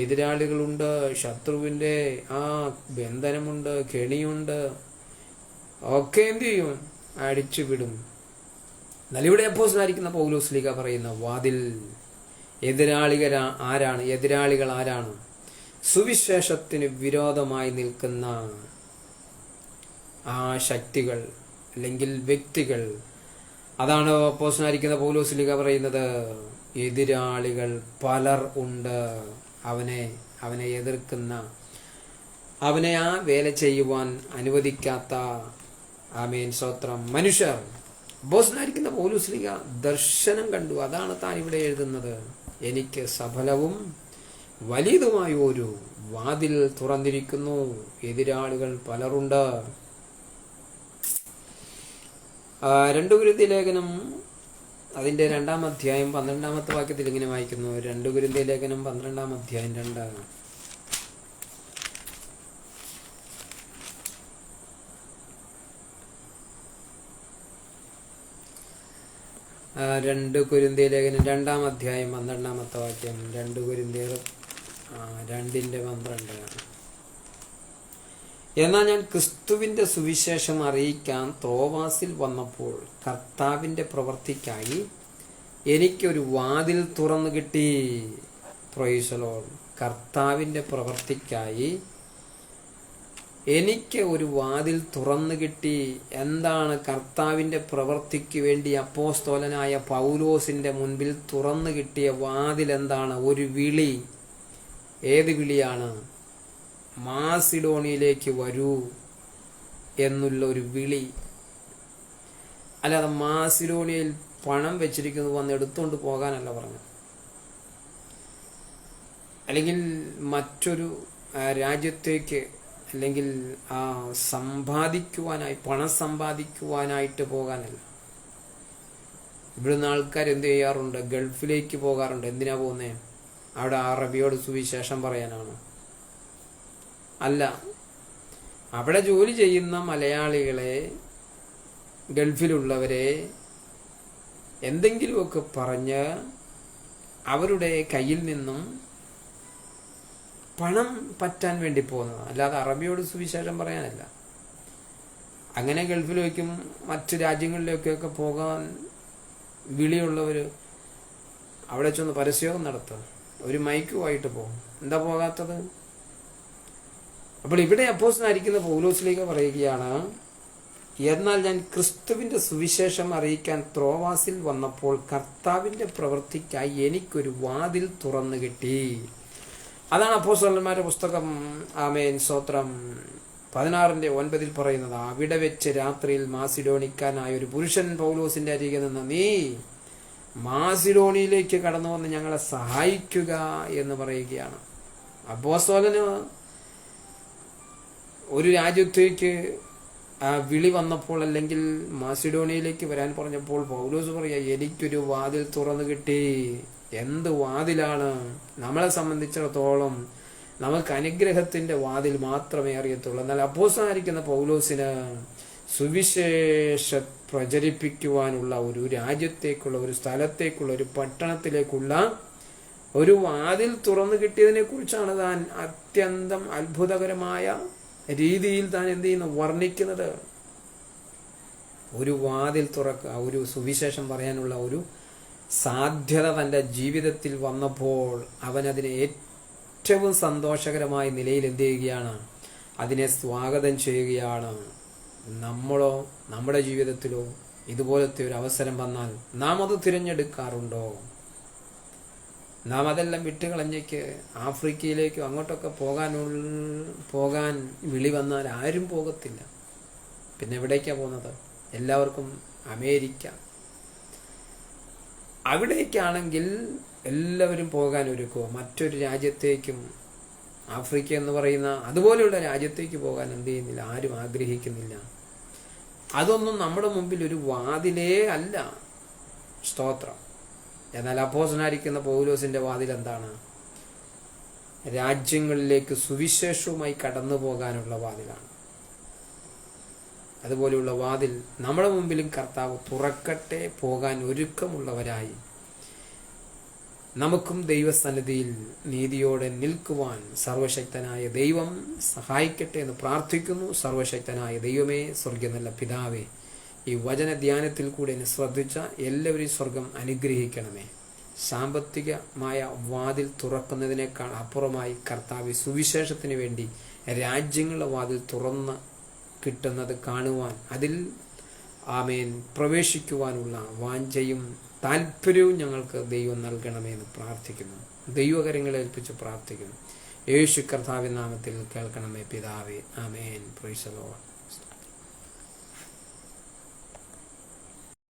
എതിരാളികളുണ്ട്. ശത്രുവിൻ്റെ ആ ബന്ധനമുണ്ട്, കെണിയുണ്ട്, ഒക്കെ എന്ത് ചെയ്യും? അടിച്ചുവിടും. എന്നാൽ ഇവിടെ അപ്പോസ്തലനായിരിക്കുന്ന പൗലോസ് ലീഗ പറയുന്ന വാതിൽ, എതിരാളികൾ ആരാണ്? സുവിശേഷത്തിന് വിരോധമായി നിൽക്കുന്ന ആ ശക്തികൾ അല്ലെങ്കിൽ വ്യക്തികൾ. അതാണ് അപ്പോസ്തലനായിരിക്കുന്ന പൗലോസ് ലീഗ പറയുന്നത്, എതിരാളികൾ പലർ ഉണ്ട്. അവനെ എതിർക്കുന്ന, അവനെ ആ വേല ചെയ്യുവാൻ അനുവദിക്കാത്ത, ആമേൻ സ്തോത്രം, മനുഷ്യർ അപ്പോസ്തലനായിരിക്കുന്ന പൗലോസ്ലീഹ ദർശനം കണ്ടു. അതാണ് താൻ ഇവിടെ എഴുതുന്നത്. എനിക്ക് സഫലവും വലിയതുമായ ഒരു വാതിൽ തുറന്നിരിക്കുന്നു, എതിരാളികൾ പലരുണ്ട്. 2 കൊരിന്ത്യർ ലേഖനം അതിൻ്റെ 2-ാം അധ്യായം 12-ാമത്തെ വാക്യത്തിൽ ഇങ്ങനെ വായിക്കുന്നു. 2 കൊരിന്ത്യർ ലേഖനം 12-ാം അധ്യായം 2. 2 കൊരിന്ത്യർ ലേഖനം 2-ാം അധ്യായം 12-ാമത്തെ വാക്യം. 2 കൊരിന്ത്യർ 2:12. എന്നാൽ ഞാൻ ക്രിസ്തുവിൻ്റെ സുവിശേഷം അറിയിക്കാൻ ത്രോവാസിൽ വന്നപ്പോൾ കർത്താവിൻ്റെ പ്രവൃത്തിക്കായി എനിക്കൊരു വാതിൽ തുറന്നു കിട്ടി. Price the Lord. കർത്താവിൻ്റെ പ്രവൃത്തിക്കായി എനിക്ക് ഒരു വാതിൽ തുറന്നു കിട്ടി. എന്താണ് കർത്താവിൻ്റെ പ്രവൃത്തിക്ക് വേണ്ടി അപ്പോസ്തലനായ പൗലോസിൻ്റെ മുൻപിൽ തുറന്നു കിട്ടിയ വാതിൽ? എന്താണ്? ഒരു വിളി. ഏത് വിളിയാണ്? മാസിഡോണിയയിലേക്ക് വരൂ എന്നുള്ള ഒരു വിളി. അല്ലാതെ മാസിഡോണിയയിൽ പണം വെച്ചിരിക്കുന്നത് വന്ന് എടുത്തുകൊണ്ട് പോകാനല്ല പറഞ്ഞത്. അല്ലെങ്കിൽ മറ്റൊരു രാജ്യത്തേക്ക്, അല്ലെങ്കിൽ സമ്പാദിക്കുവാനായി, പണം സമ്പാദിക്കുവാനായിട്ട് പോകാനല്ല. ഇവിടുന്ന് ആൾക്കാർ എന്ത് ചെയ്യാറുണ്ട്? ഗൾഫിലേക്ക് പോകാറുണ്ട്. എന്തിനാ പോകുന്നത്? അവിടെ അറബിയോട് സുവിശേഷം പറയാനാണ്? അല്ല. അവിടെ ജോലി ചെയ്യുന്ന മലയാളികളെ, ഗൾഫിലുള്ളവരെ എന്തെങ്കിലുമൊക്കെ പറഞ്ഞ് അവരുടെ കയ്യിൽ നിന്നും പണം പറ്റാൻ വേണ്ടി പോകുന്നതാണ്. അല്ലാതെ അറബിയോട് സുവിശേഷം പറയാനല്ല. അങ്ങനെ ഗൾഫിലേക്കും മറ്റു രാജ്യങ്ങളിലേക്കൊക്കെ പോകാൻ വിളിയുള്ളവർ അവിടെ ചെന്ന് പരസ്യവും നടത്തുക, ഒരു മൈക്കുമായിട്ട് പോകും. എന്താ പോകാത്തത്? അപ്പോൾ ഇവിടെ അപ്പോസ്തലനായിരിക്കുന്ന പൗലോസ്ലീഹ പറയുകയാണ്, എന്നാൽ ഞാൻ ക്രിസ്തുവിൻ്റെ സുവിശേഷം അറിയിക്കാൻ ത്രോവാസിൽ വന്നപ്പോൾ കർത്താവിൻ്റെ പ്രവൃത്തിക്കായി എനിക്കൊരു വാതിൽ തുറന്നു കിട്ടി. അതാണ് അപ്പോസ്തലന്മാരുടെ പുസ്തകം, ആമേൻ സ്തോത്രം, 16:9 പറയുന്നത്. അവിടെ വെച്ച് രാത്രിയിൽ മാസിഡോണിക്കാനായ ഒരു പുരുഷൻ പൗലോസിന്റെ അരികെ നിന്ന്, നീ മാസിഡോണിയയിലേക്ക് കടന്നു വന്ന് ഞങ്ങളെ സഹായിക്കുക എന്ന് പറയുകയാണ്. അപ്പോസ്തലന് ഒരു രാജ്യത്തേക്ക് വിളി വന്നപ്പോൾ, അല്ലെങ്കിൽ മാസിഡോണിയയിലേക്ക് വരാൻ പറഞ്ഞപ്പോൾ പൗലോസ് പറയാ, എനിക്കൊരു വാതിൽ തുറന്നു കിട്ടി. എന്ത് വാതിലാണ്? നമ്മളെ സംബന്ധിച്ചിടത്തോളം നമുക്ക് അനുഗ്രഹത്തിന്റെ വാതിൽ മാത്രമേ അറിയത്തുള്ളൂ. എന്നാൽ അപ്പോസ്തലനായിരിക്കുന്ന പൗലോസിന് സുവിശേഷ പ്രചരിപ്പിക്കുവാനുള്ള ഒരു രാജ്യത്തേക്കുള്ള, ഒരു സ്ഥലത്തേക്കുള്ള, ഒരു പട്ടണത്തിലേക്കുള്ള ഒരു വാതിൽ തുറന്നു കിട്ടിയതിനെ കുറിച്ചാണ് താൻ അത്യന്തം അത്ഭുതകരമായ രീതിയിൽ താൻ എന്ത് ചെയ്യുന്നു? വർണ്ണിക്കുന്നത്. ഒരു വാതിൽ തുറക്കുക, ഒരു സുവിശേഷം പറയാനുള്ള ഒരു സാധ്യത തൻ്റെ ജീവിതത്തിൽ വന്നപ്പോൾ അവനതിനെ ഏറ്റവും സന്തോഷകരമായ നിലയിൽ എന്ത് ചെയ്യുകയാണ്? അതിനെ സ്വാഗതം ചെയ്യുകയാണ്. നമ്മളോ, നമ്മുടെ ജീവിതത്തിലോ ഇതുപോലത്തെ ഒരു അവസരം വന്നാൽ നാം അത് തിരഞ്ഞെടുക്കാറുണ്ടോ? നാം അതെല്ലാം വിട്ടുകളഞ്ഞേക്ക് ആഫ്രിക്കയിലേക്കോ അങ്ങോട്ടൊക്കെ പോകാൻ വിളി വന്നാൽ ആരും പോകത്തില്ല. പിന്നെ എവിടേക്കാണ് പോകുന്നത്? എല്ലാവർക്കും അമേരിക്ക. അവിടേക്കാണെങ്കിൽ എല്ലാവരും പോകാൻ ഒരുക്കുമോ? മറ്റൊരു രാജ്യത്തേക്കും, ആഫ്രിക്ക എന്ന് പറയുന്ന അതുപോലെയുള്ള രാജ്യത്തേക്ക് പോകാൻ എന്ത് ചെയ്യുന്നില്ല? ആരും ആഗ്രഹിക്കുന്നില്ല. അതൊന്നും നമ്മുടെ മുമ്പിൽ ഒരു വാതിലേ അല്ല. സ്തോത്രം. എന്നാൽ അപ്പോസ്തലനായിരിക്കുന്ന പൗലോസിന്റെ വാതിൽ എന്താണ്? രാജ്യങ്ങളിലേക്ക് സുവിശേഷവുമായി കടന്നു പോകാനുള്ള വാതിലാണ്. അതുപോലെയുള്ള വാതിൽ നമ്മുടെ മുമ്പിലും കർത്താവ് തുറക്കട്ടെ. പോകാൻ ഒരുക്കമുള്ളവരായി നമുക്കും ദൈവസന്നിധിയിൽ നീതിയോടെ നിൽക്കുവാൻ സർവശക്തനായ ദൈവം സഹായിക്കട്ടെ എന്ന് പ്രാർത്ഥിക്കുന്നു. സർവശക്തനായ ദൈവമേ, സ്വർഗ്ഗ നല്ല പിതാവേ, ഈ വചന ധ്യാനത്തിൽ കൂടെ എന്നെ ശ്രദ്ധിച്ച എല്ലാവരെയും സ്വർഗം അനുഗ്രഹിക്കണമേ. സാമ്പത്തികമായ വാതിൽ തുറക്കുന്നതിനേക്കാൾ അപ്പുറമായി കർത്താവ് സുവിശേഷത്തിന് വേണ്ടി രാജ്യങ്ങളുടെ വാതിൽ തുറന്ന് കിട്ടുന്നത് കാണുവാൻ, അതിൽ ആമേൻ പ്രവേശിക്കുവാനുള്ള വാഞ്ചയും താല്പര്യവും ഞങ്ങൾക്ക് ദൈവം നൽകണമെന്ന് പ്രാർത്ഥിക്കുന്നു. ദൈവകരങ്ങളെ ഏൽപ്പിച്ച് പ്രാർത്ഥിക്കുന്നു. യേശു കർത്താവിൻ നാമത്തിൽ കേൾക്കണമേ പിതാവേ. ആമേൻ. Praise the Lord.